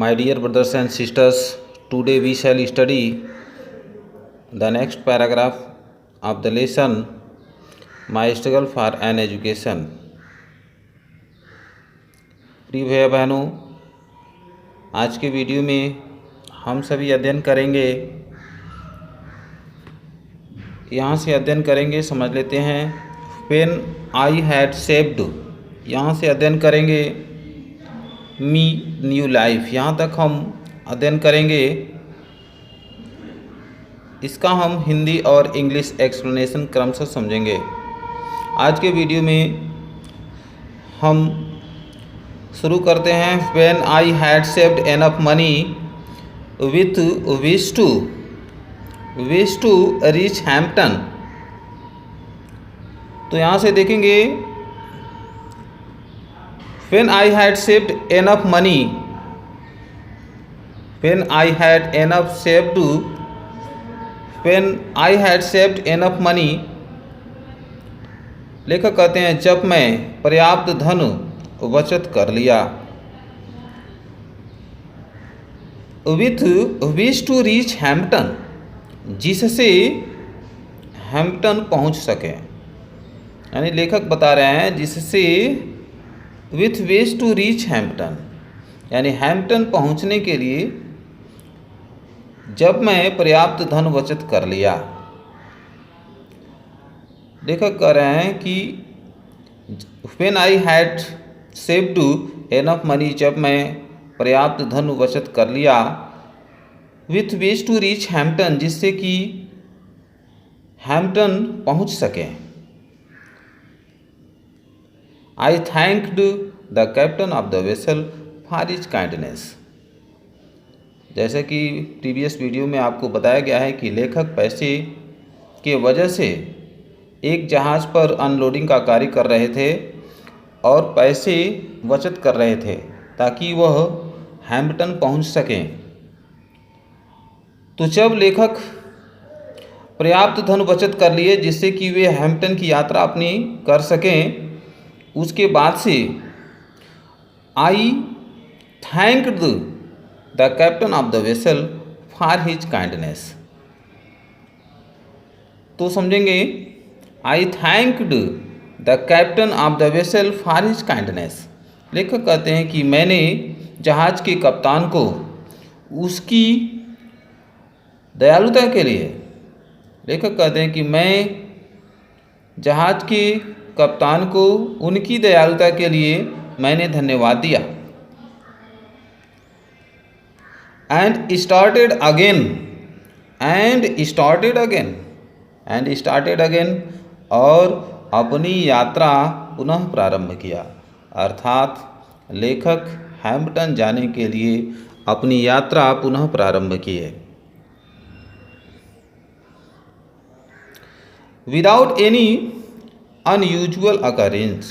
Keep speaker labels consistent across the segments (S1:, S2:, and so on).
S1: My dear brothers and sisters, today we shall study the next paragraph of the lesson My struggle for an education. प्रिय भैया बहनों, आज के video में हम सभी अध्ययन करेंगे, यहाँ से अध्ययन करेंगे, समझ लेते हैं। When I had saved, यहाँ से अध्ययन करेंगे मी न्यू लाइफ, यहाँ तक हम अध्ययन करेंगे। इसका हम हिंदी और इंग्लिश एक्सप्लेनेशन क्रमशः समझेंगे। आज के वीडियो में हम शुरू करते हैं। When I had saved enough money with wish to reach Hampton, तो यहाँ से देखेंगे When I had saved enough money, when I had saved enough money, लेखक कहते हैं जब मैं पर्याप्त धन बचत कर लिया। With wish to reach Hampton, जिससे हैम्पटन पहुंच सके, यानी लेखक बता रहे हैं जिससे with wish to reach Hampton, यानी हैम्पटन पहुंचने के लिए जब मैं पर्याप्त धन बचत कर लिया। लेखक कह रहे हैं कि when I had saved enough money, जब मैं पर्याप्त धन बचत कर लिया। With wish to reach Hampton, जिससे कि हैम्पटन पहुंच सके। I thanked the captain of the vessel for his kindness। जैसे कि प्रीवियस वीडियो में आपको बताया गया है कि लेखक पैसे के वजह से एक जहाज़ पर अनलोडिंग का कार्य कर रहे थे और पैसे बचत कर रहे थे ताकि वह हैम्पटन पहुंच सकें। तो जब लेखक पर्याप्त धन बचत कर लिए जिससे कि वे हैम्पटन की यात्रा अपनी कर सकें, उसके बाद से I thanked the captain of the vessel for his kindness. तो समझेंगे I thanked the captain of the vessel for his kindness. लेखक कहते हैं कि मैंने जहाज़ के कप्तान को उसकी दयालुता के लिए, लेखक कहते हैं कि मैं जहाज़ के कप्तान को उनकी दयालुता के लिए मैंने धन्यवाद दिया। एंड स्टार्टेड अगेन, और अपनी यात्रा पुनः प्रारंभ किया। अर्थात लेखक हैम्पटन जाने के लिए अपनी यात्रा पुनः प्रारंभ किए। विदाउट एनी unusual occurrence,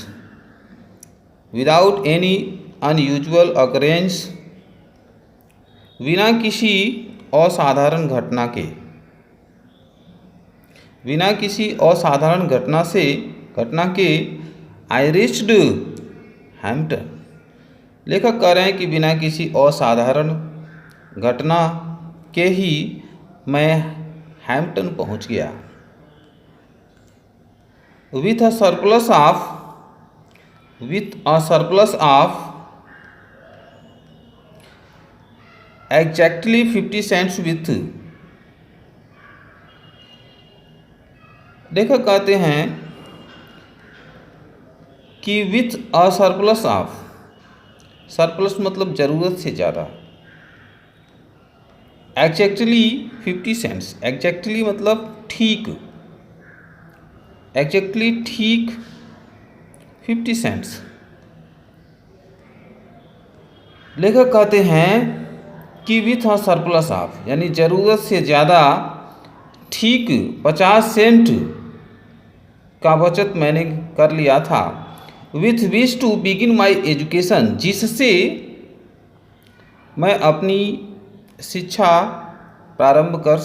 S1: बिना किसी असाधारण घटना के आई रीच्ड हैम्पटन। लेखक कह रहे हैं कि बिना किसी असाधारण घटना के ही मैं हैम्पटन पहुंच गया। With a surplus of exactly 50 cents with, लेखक कहते हैं कि with a surplus of, surplus मतलब ज़रूरत से ज़्यादा, एग्जैक्टली 50 सेंट्स, एग्जैक्टली मतलब ठीक, एग्जैक्टली ठीक 50 सेंट्स। लेखक कहते हैं कि विथ अ सरप्लस ऑफ, यानी ज़रूरत से ज़्यादा ठीक 50 सेंट का बचत मैंने कर लिया था। With wish to begin my education, जिससे मैं अपनी शिक्षा प्रारंभ कर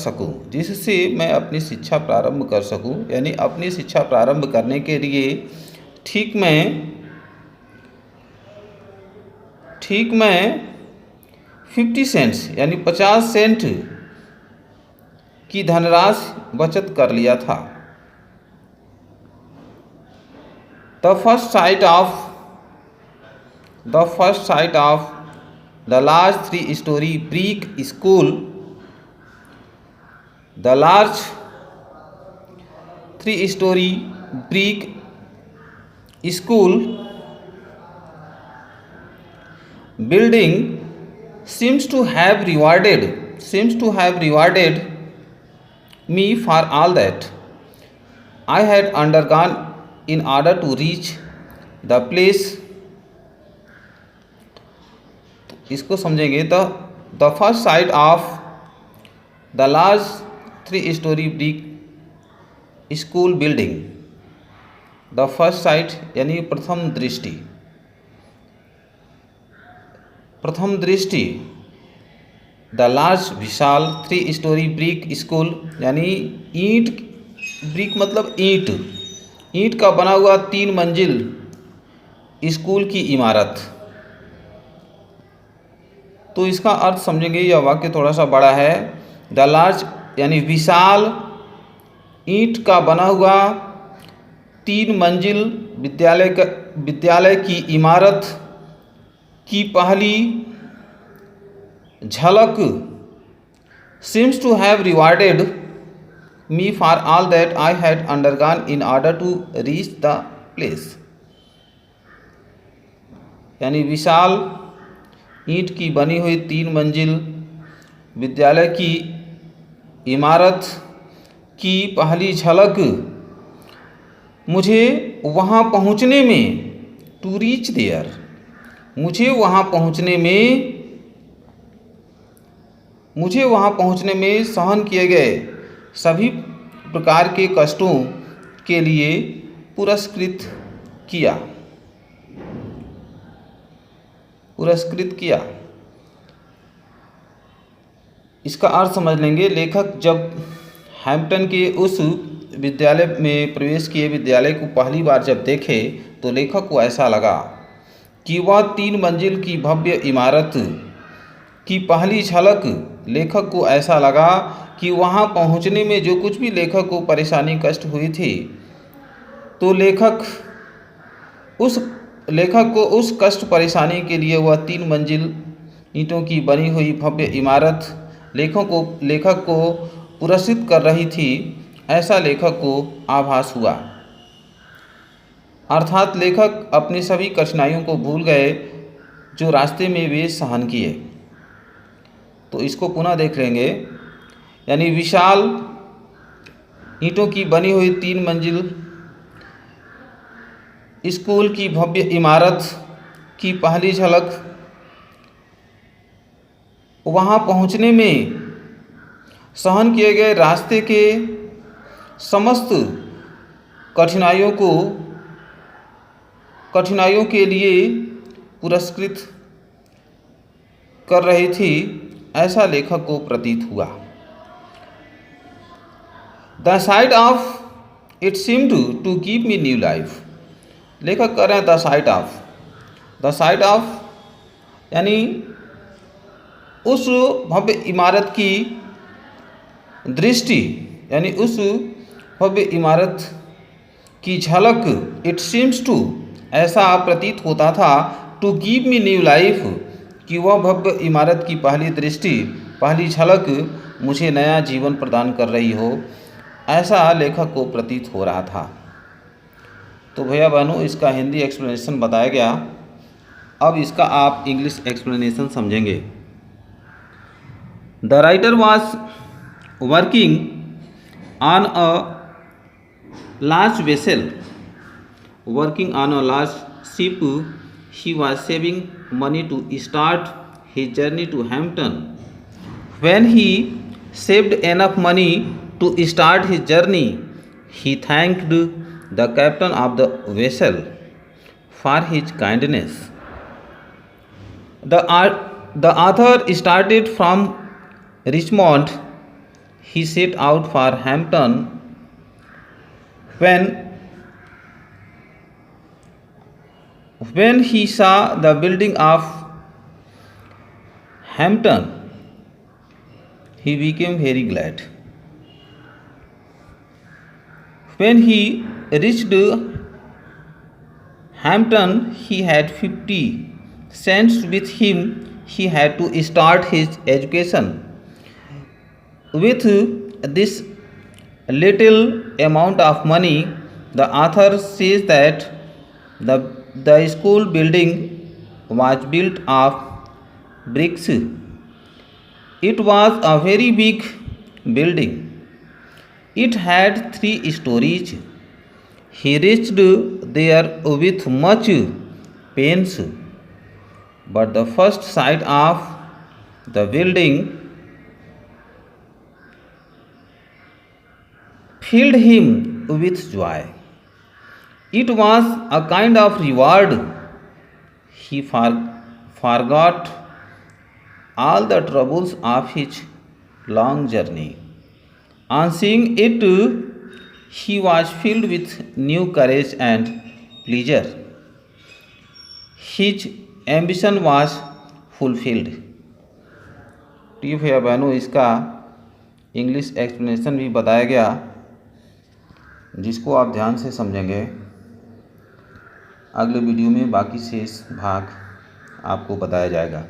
S1: सकूं, यानी अपनी शिक्षा प्रारंभ करने के लिए ठीक मैं 50 सेंट्स यानी 50 सेंट की धनराशि बचत कर लिया था। The first sight of the large 3-story brick school, the large 3-story brick school building seems to have rewarded me for all that I had undergone in order to reach the place। इसको समझेंगे। The first sight of the large 3-story brick school building. The first sight यानी प्रथम दृष्टि। The large Vishal 3-story brick school यानी ईंट, brick मतलब ईंट का बना हुआ 3 मंजिल स्कूल की इमारत। तो इसका अर्थ समझेंगे। यह वाक्य थोड़ा सा बड़ा है। द लार्ज यानी विशाल ईंट का बना हुआ 3 मंजिल विद्यालय की इमारत की पहली झलक seems to have rewarded me for all that I had undergone in order to reach the place। यानी विशाल ईंट की बनी हुई 3 मंजिल विद्यालय की इमारत की पहली झलक मुझे वहाँ पहुँचने में, टू रीच देयर, मुझे वहाँ पहुँचने में सहन किए गए सभी प्रकार के कष्टों के लिए पुरस्कृत किया। इसका अर्थ समझ लेंगे। लेखक जब हैम्पटन के उस विद्यालय में प्रवेश किए, विद्यालय को पहली बार जब देखे, तो लेखक को ऐसा लगा कि वह 3 मंजिल की भव्य इमारत की पहली झलक, लेखक को ऐसा लगा कि वहाँ पहुँचने में जो कुछ भी लेखक को परेशानी कष्ट हुई थी, तो लेखक को उस कष्ट परेशानी के लिए वह 3 मंजिल ईंटों की बनी हुई भव्य इमारत लेखक को पुरस्कृत कर रही थी, ऐसा लेखक को आभास हुआ। अर्थात लेखक अपनी सभी कठिनाइयों को भूल गए जो रास्ते में वे सहन किए। तो इसको पुनः देख लेंगे। यानी विशाल ईंटों की बनी हुई 3 मंजिल स्कूल की भव्य इमारत की पहली झलक, वहाँ पहुँचने में सहन किए गए रास्ते के समस्त कठिनाइयों के लिए पुरस्कृत कर रही थी, ऐसा लेखक को प्रतीत हुआ। The sight of it seemed to give me new life. लेखक कह रहे हैं द साइट ऑफ यानी उस भव्य इमारत की दृष्टि, यानी उस भव्य इमारत की झलक, इट सीम्स टू ऐसा प्रतीत होता था, to give me new life कि वह भव्य इमारत की पहली झलक मुझे नया जीवन प्रदान कर रही हो, ऐसा लेखक को प्रतीत हो रहा था। तो भैया बहनों, इसका हिंदी एक्सप्लेनेशन बताया गया। अब इसका आप इंग्लिश एक्सप्लेनेशन समझेंगे। The writer was working on a large vessel, working on a large ship. He was saving money to start his journey to Hampton. When he saved enough money to start his journey, he thanked the captain of the vessel for his kindness. The author started from Richmond. He set out for Hampton. When he saw the building of Hampton, he became very glad. When he reached Hampton, he had 50 cents with him. He had to start his education. With this little amount of money, the author says that the school building was built of bricks. It was a very big building. It had 3 stories. He reached there with much pains, but the first sight of the building filled him with joy. It was a kind of reward. He forgot all the troubles of his long journey. On seeing it, he was filled with new courage and pleasure. His ambition was fulfilled. प्रिय भैया बहनों, इसका English explanation भी बताया गया, जिसको आप ध्यान से समझेंगे। अगले वीडियो में बाकी शेष भाग आपको बताया जाएगा।